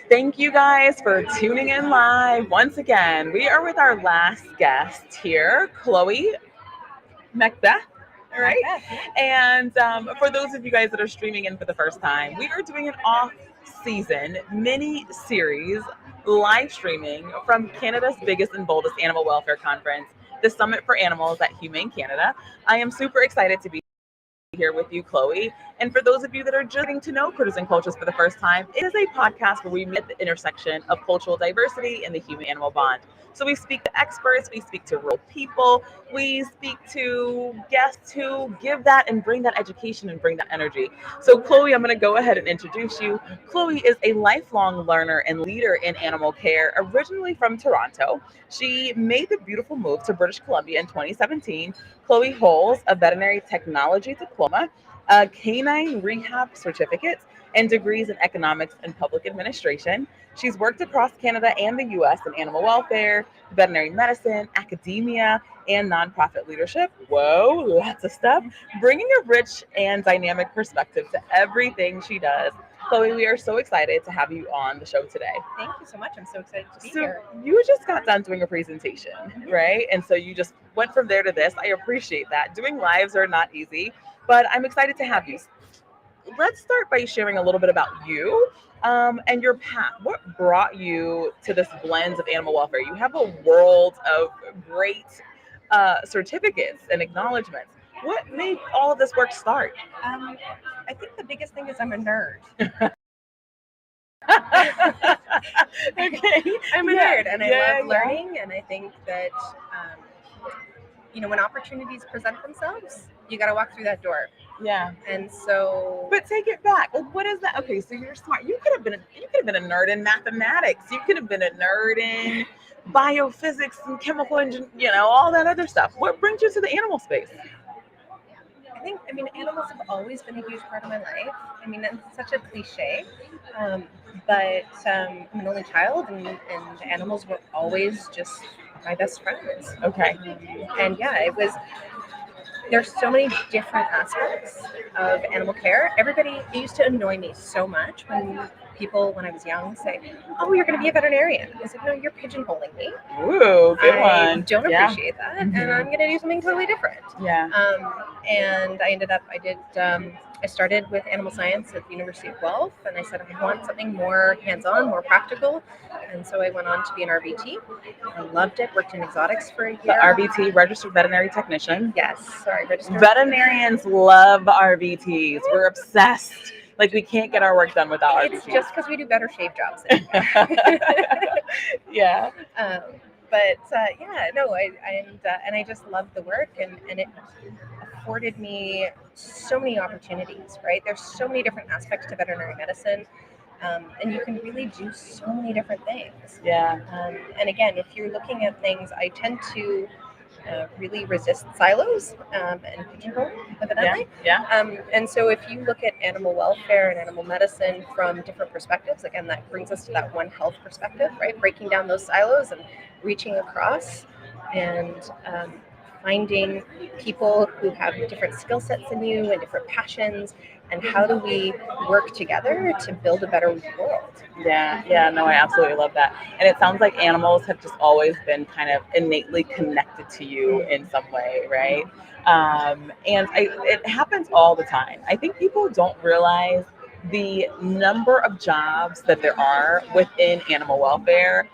Thank you guys for tuning in live once again. We are with our last guest here, Chloé MacBeth. All right. Macbeth, yeah. And for those of you guys that are streaming in for the first time, we are doing an off season mini series live streaming from Canada's biggest and boldest animal welfare conference, the Summit for Animals at Humane Canada. I am super excited to be here with you, Chloé. And for those of you that are just getting to know Critters and Cultures for the first time, it is a podcast where we meet at the intersection of cultural diversity and the human animal bond. So we speak to experts, we speak to real people, we speak to guests who give that and bring that education and bring that energy. So, Chloé, I'm going to go ahead and introduce you. Chloé is a lifelong learner and leader in animal care, originally from Toronto. She made the beautiful move to British Columbia in 2017. Chloé holds a veterinary technology diploma, a canine rehab certificate, and degrees in economics and public administration. She's worked across Canada and the US in animal welfare, veterinary medicine, academia, and nonprofit leadership. Whoa, lots of stuff. Bringing a rich and dynamic perspective to everything she does. Chloé, we are so excited to have you on the show today. Thank you so much. I'm so excited to be So here. you just got done doing a presentation, right? And so you just went from there to this. I appreciate that. Doing lives are not easy, but I'm excited to have you. Let's start by sharing a little bit about you and your path. What brought you to this blend of animal welfare? You have a world of great certificates and acknowledgments. What made all of this work start? I think the biggest thing is I'm a nerd. Okay. I'm a Yeah, nerd, and I yeah, love learning, and I think that, when opportunities present themselves, you got to walk through that door. Yeah. And so, But take it back. Like, what is that? Okay, so you're smart. You could have been a nerd in mathematics. You could have been a nerd in biophysics and chemical engineering, all that other stuff. What brings you to the animal space? animals have always been a huge part of my life. It's such a cliche, but I'm an only child, and animals were always just my best friends. Okay. And yeah, there's so many different aspects of animal care. It used to annoy me so much when people, when I was young, say, "Oh, you're going to be a veterinarian." I said, "No, you're pigeonholing me. Ooh, good I one. don't Yeah. appreciate that, and I'm going to do something totally different." Yeah. And I started with animal science at the University of Guelph, and I said, I want something more hands-on, more practical. And so I went on to be an RVT. I loved it, worked in exotics for a year. The RVT, Registered Veterinary Technician. Yes, sorry, registered. Veterinarians love RVTs. We're obsessed. Like, we can't get our work done without RVTs. It's just because we do better shave jobs. Yeah. And I just loved the work, and it afforded me so many opportunities, right? There's so many different aspects to veterinary medicine, and you can really do so many different things. Yeah. And again, if you're looking at things, I tend to really resist silos and pigeonhole, evidently. Yeah. And so if you look at animal welfare and animal medicine from different perspectives, again, that brings us to that One Health perspective, right? Breaking down those silos and reaching across, and finding people who have different skill sets than you and different passions, and how do we work together to build a better world? Yeah, no, I absolutely love that. And it sounds like animals have just always been kind of innately connected to you in some way, right? It happens all the time. I think people don't realize the number of jobs that there are within animal welfare,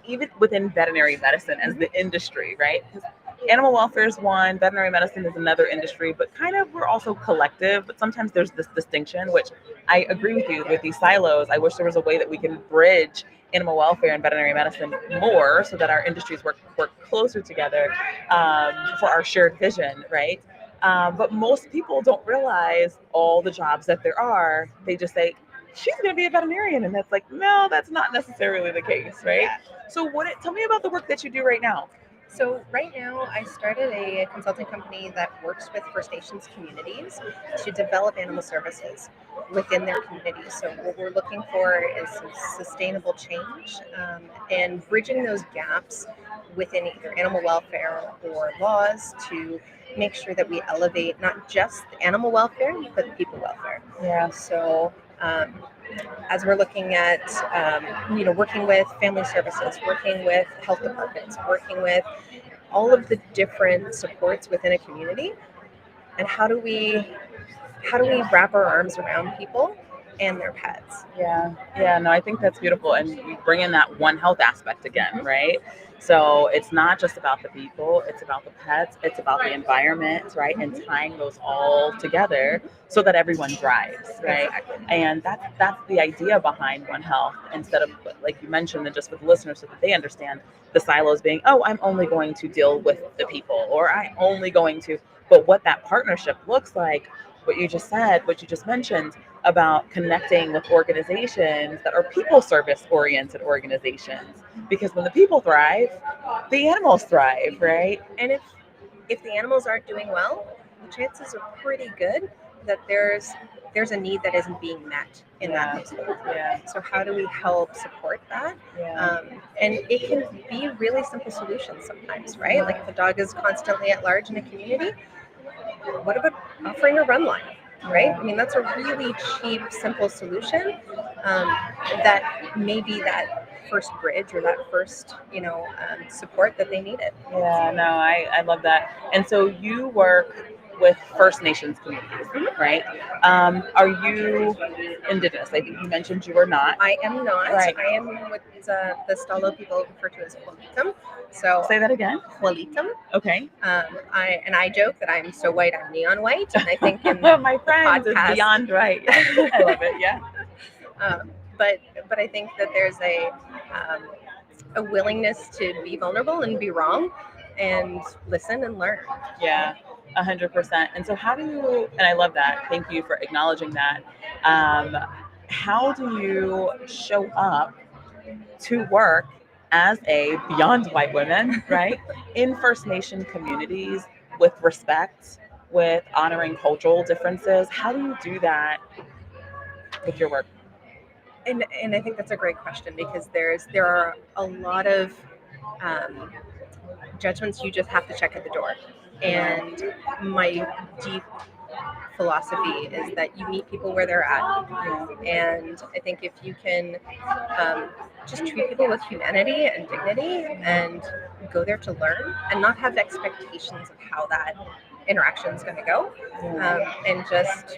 even within veterinary medicine as the industry, right? Because animal welfare is one, veterinary medicine is another industry, but kind of we're also collective. But sometimes there's this distinction, which I agree with you with these silos. I wish there was a way that we can bridge animal welfare and veterinary medicine more so that our industries work closer together for our shared vision, right? But most people don't realize all the jobs that there are. They just say, she's going to be a veterinarian. And that's like, no, that's not necessarily the case, right? Yeah. So tell me about the work that you do right now. So right now, I started a consulting company that works with First Nations communities to develop animal services within their communities. So what we're looking for is some sustainable change and bridging those gaps within either animal welfare or laws to make sure that we elevate not just the animal welfare, but the people welfare. Yeah. So as we're looking at, working with family services, working with health departments, working with all of the different supports within a community, and how do we wrap our arms around people and their pets? Yeah, no, I think that's beautiful. And you bring in that One Health aspect again, right? So it's not just about the people, it's about the pets, it's about the environment, right? And tying those all together so that everyone thrives, right? And that's the idea behind One Health, instead of, like you mentioned, and just with listeners so that they understand the silos being, oh, I'm only going to deal with the people, or I'm only going to, but what that partnership looks like, what you just said, what you just mentioned, about connecting with organizations that are people service oriented organizations, because when the people thrive, the animals thrive, right? And if the animals aren't doing well, the chances are pretty good that there's a need that isn't being met in that household. So how do we help support that? And it can be really simple solutions sometimes, right? Like if a dog is constantly at large in a community, what about offering a run line? Right? I mean, that's a really cheap, simple solution that may be that first bridge or that first, support that they needed. Yeah, no, I love that. And so you work with First Nations communities, right? Are you Indigenous? I think you mentioned you were not. I am not. Right. I am what the Stalo people refer to as Hualitam. So Say that again. Hualitam. Okay. I joke that I'm so white I'm neon white, and I think in my friends is podcast, beyond right. I love it. Yeah. But I think that there's a willingness to be vulnerable and be wrong, and listen and learn. Yeah, 100%. And so, how do you? And I love that. Thank you for acknowledging that. How do you show up to work as a beyond white woman, right, in First Nation communities with respect, with honoring cultural differences? How do you do that with your work? And I think that's a great question, because there are a lot of judgments you just have to check at the door. And my deep philosophy is that you meet people where they're at. And I think if you can just treat people with humanity and dignity and go there to learn and not have expectations of how that interaction is going to go, and just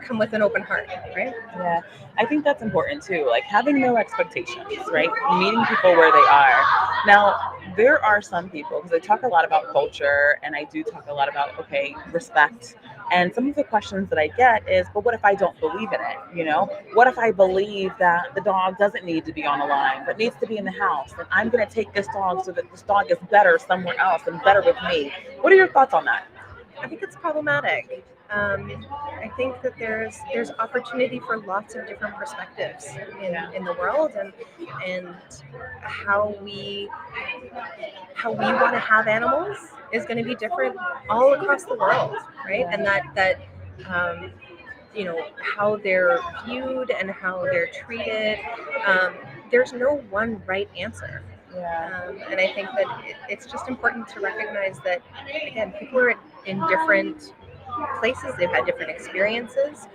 come with an open heart, right? Yeah, I think that's important too. Like having no expectations, right? Meeting people where they are. Now, there are some people, because I talk a lot about culture and I do talk a lot about, okay, respect. And some of the questions that I get is, but what if I don't believe in it? You know, what if I believe that the dog doesn't need to be on a line, but needs to be in the house? And I'm going to take this dog so that this dog is better somewhere else and better with me. What are your thoughts on that? I think it's problematic. I think that there's opportunity for lots of different perspectives in the world, and how we want to have animals is going to be different all across the world, right? And that how they're viewed and how they're treated. There's no one right answer. And I think that it's just important to recognize that, again, people are in different places, they've had different experiences,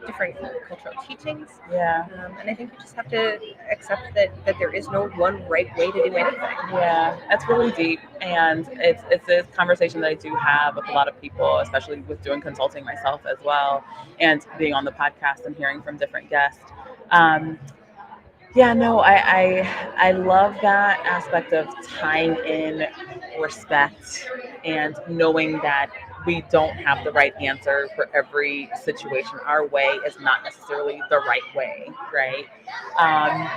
different cultural teachings. And I think you just have to accept that there is no one right way to do anything. Yeah, that's really deep. And it's a conversation that I do have with a lot of people, especially with doing consulting myself as well, and being on the podcast and hearing from different guests. I love that aspect of tying in respect and knowing that we don't have the right answer for every situation. Our way is not necessarily the right way, right?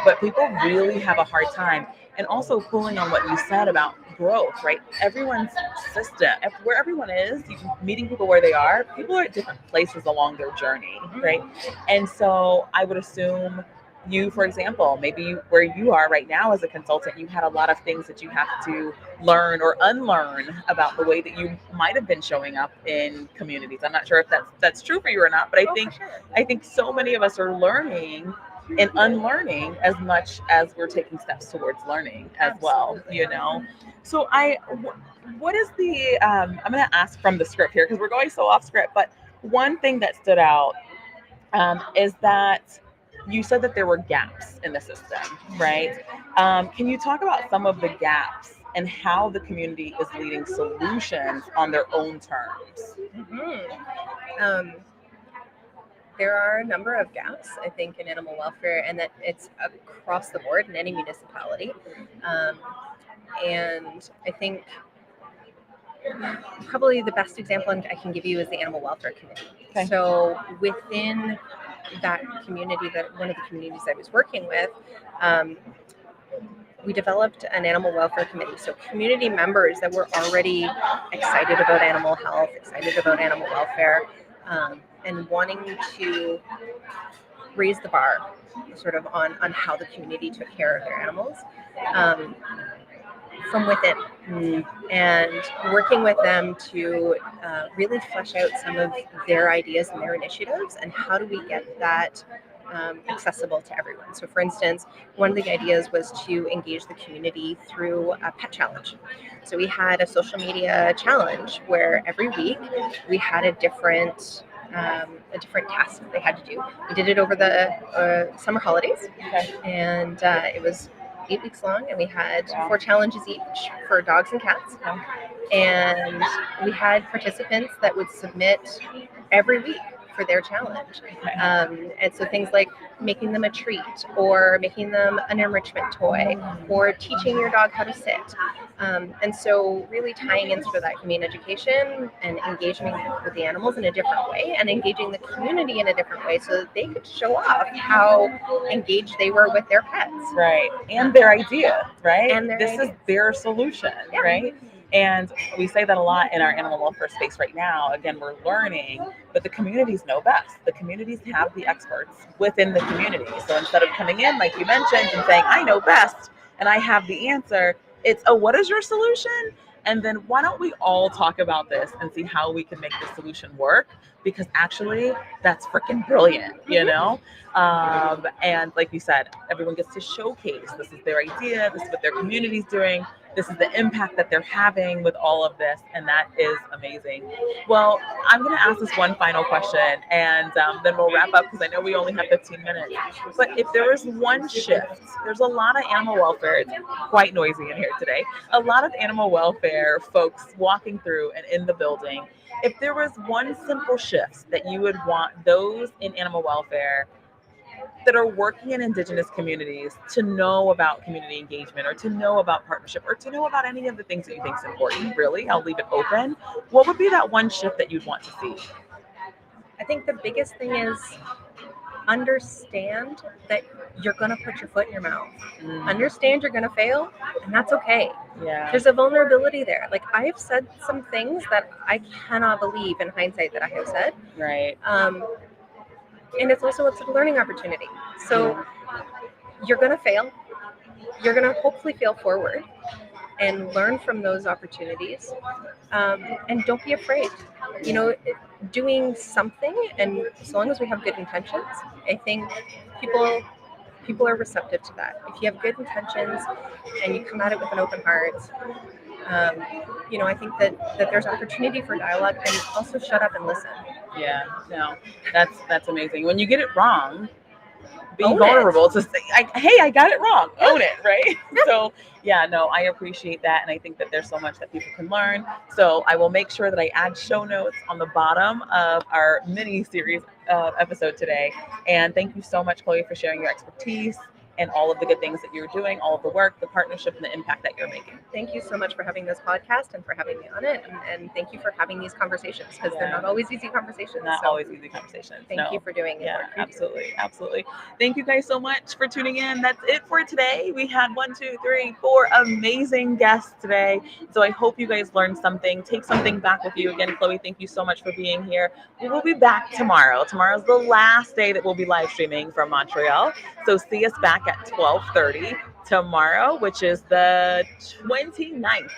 But people really have a hard time. And also pulling on what you said about growth, right? Everyone's system, where everyone is, meeting people where they are, people are at different places along their journey, right? And so I would assume you, for example, maybe where you are right now as a consultant, you had a lot of things that you have to learn or unlearn about the way that you might have been showing up in communities. I'm not sure if that's true for you or not, but I think so many of us are learning and unlearning as much as we're taking steps towards learning as well, you know? So what is the, I'm going to ask from the script here because we're going so off script, but one thing that stood out is that you said that there were gaps in the system, right? Can you talk about some of the gaps and how the community is leading solutions on their own terms? Um, there are a number of gaps, I think, in animal welfare, and that it's across the board in any municipality. And I think probably the best example I can give you is the animal welfare committee. Okay. So within that community, that one of the communities I was working with, we developed an animal welfare committee. So community members that were already excited about animal health, excited about animal welfare, and wanting to raise the bar sort of on how the community took care of their animals. From within, and working with them to really flesh out some of their ideas and their initiatives, and how do we get that accessible to everyone. So for instance, one of the ideas was to engage the community through a pet challenge. So we had a social media challenge where every week we had a different task that they had to do. We did it over the summer holidays, and it was 8 weeks long, and we had 4 challenges each for dogs and cats. And we had participants that would submit every week for their challenge. And so things like making them a treat, or making them an enrichment toy, or teaching your dog how to sit. And so really tying in sort of that humane education and engagement with the animals in a different way, and engaging the community in a different way, so that they could show off how engaged they were with their pets. Right. And their idea, right? And this is their solution, right? And we say that a lot in our animal welfare space right now. Again, we're learning, but the communities know best. The communities have the experts within the community. So instead of coming in, like you mentioned, and saying, I know best and I have the answer, it's, oh, what is your solution? And then why don't we all talk about this and see how we can make the solution work? Because actually, that's freaking brilliant, you know? And like you said, everyone gets to showcase, this is their idea, this is what their community's doing, this is the impact that they're having with all of this, and that is amazing. Well, I'm going to ask this one final question, and then we'll wrap up, because I know we only have 15 minutes. But if there was one shift, there's a lot of animal welfare, it's quite noisy in here today, a lot of animal welfare folks walking through and in the building. If there was one simple shift that you would want those in animal welfare that are working in Indigenous communities to know about community engagement, or to know about partnership, or to know about any of the things that you think is important, really, I'll leave it open. What would be that one shift that you'd want to see? I think the biggest thing is understand that you're going to put your foot in your mouth. Understand you're going to fail, and that's okay. Yeah. There's a vulnerability there. Like, I have said some things that I cannot believe in hindsight that I have said. Right. And it's also a learning opportunity. So you're going to fail. You're going to hopefully fail forward and learn from those opportunities. And don't be afraid. You know, doing something, and as long as we have good intentions, I think people are receptive to that. If you have good intentions and you come at it with an open heart, you know, I think that there's opportunity for dialogue, and also shut up and listen. Yeah, no, that's amazing. When you get it wrong, be Own vulnerable to say, hey, I got it wrong. Own it, right? So yeah, no, I appreciate that. And I think that there's so much that people can learn. So I will make sure that I add show notes on the bottom of our mini series episode today. And thank you so much, Chloe, for sharing your expertise and all of the good things that you're doing, all of the work, the partnership, and the impact that you're making. Thank you so much for having this podcast and for having me on it. And thank you for having these conversations, because they're not always easy conversations. Not always easy conversations. Thank you for doing it. Yeah, absolutely. Absolutely. Thank you guys so much for tuning in. That's it for today. We had 4 amazing guests today. So I hope you guys learned something. Take something back with you. Again, Chloe, thank you so much for being here. We will be back tomorrow. Tomorrow's the last day that we'll be live streaming from Montreal. So see us back at 12:30 tomorrow, which is the 29th.